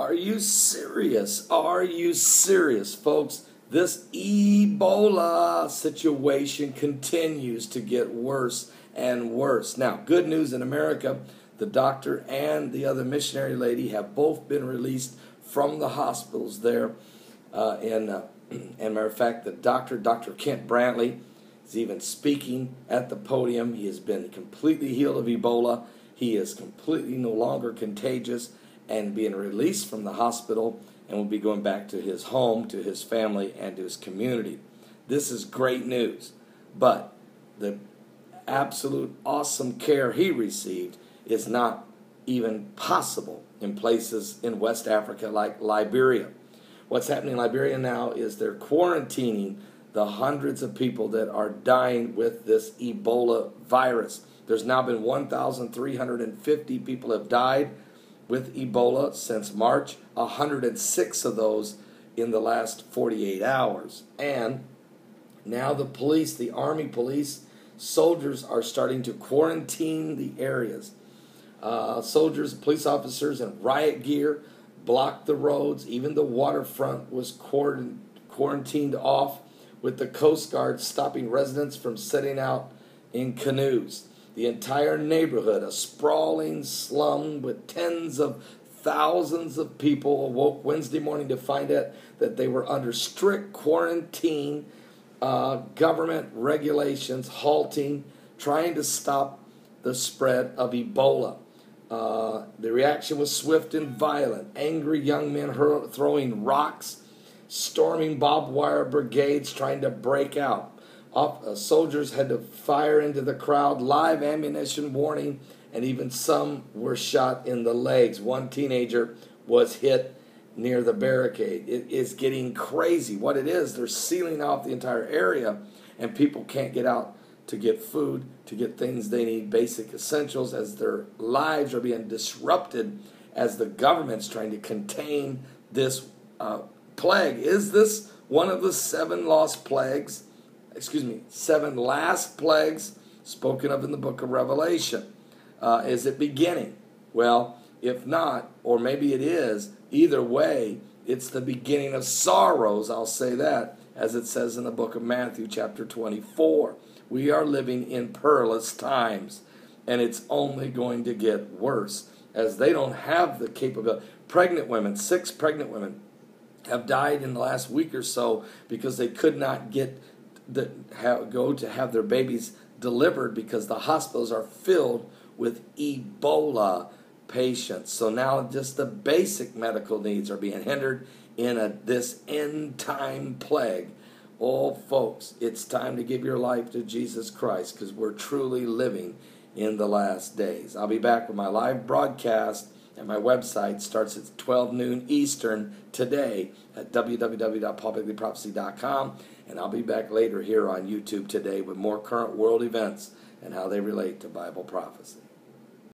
Are you serious? Are you serious, folks? This Ebola situation continues to get worse and worse. Now, good news in America, the doctor and the other missionary lady have both been released from the hospitals there. And matter of fact, the Dr. Kent Brantley, is even speaking at the podium. He has been completely healed of Ebola. He is completely no longer contagious and being released from the hospital and will be going back to his home, to his family, and to his community. This is great news. But the absolute awesome care he received is not even possible in places in West Africa like Liberia. What's happening in Liberia now is they're quarantining the hundreds of people that are dying with this Ebola virus. There's now been 1,350 people have died with Ebola since March, 106 of those in the last 48 hours. And now the police, the army police, soldiers are starting to quarantine the areas. Soldiers, police officers in riot gear blocked the roads. Even the waterfront was quarantined off, with the Coast Guard stopping residents from setting out in canoes. The entire neighborhood, a sprawling slum with tens of thousands of people, awoke Wednesday morning to find out that they were under strict quarantine, government regulations halting, trying to stop the spread of Ebola. The reaction was swift and violent. Angry young men throwing rocks, storming barbed wire brigades trying to break out. Soldiers had to fire into the crowd, live ammunition warning, and even some were shot in the legs. One teenager was hit near the barricade. It is getting crazy. What it is, they're sealing off the entire area, and people can't get out to get food, to get things they need, basic essentials, as their lives are being disrupted as the government's trying to contain this plague. Is this one of the seven last plagues spoken of in the book of Revelation? Is it beginning? Well, if not, or maybe it is, either way, it's the beginning of sorrows, I'll say that, as it says in the book of Matthew chapter 24. We are living in perilous times, and it's only going to get worse, as they don't have the capability. Pregnant women, 6 pregnant women, have died in the last week or so because they could not go to have their babies delivered because the hospitals are filled with Ebola patients. So now just the basic medical needs are being hindered in this end-time plague. Oh, folks, it's time to give your life to Jesus Christ, because we're truly living in the last days. I'll be back with my live broadcast, and my website starts at 12 noon Eastern today at www.paulbegleyprophecy.com, and I'll be back later here on YouTube today with more current world events and how they relate to Bible prophecy.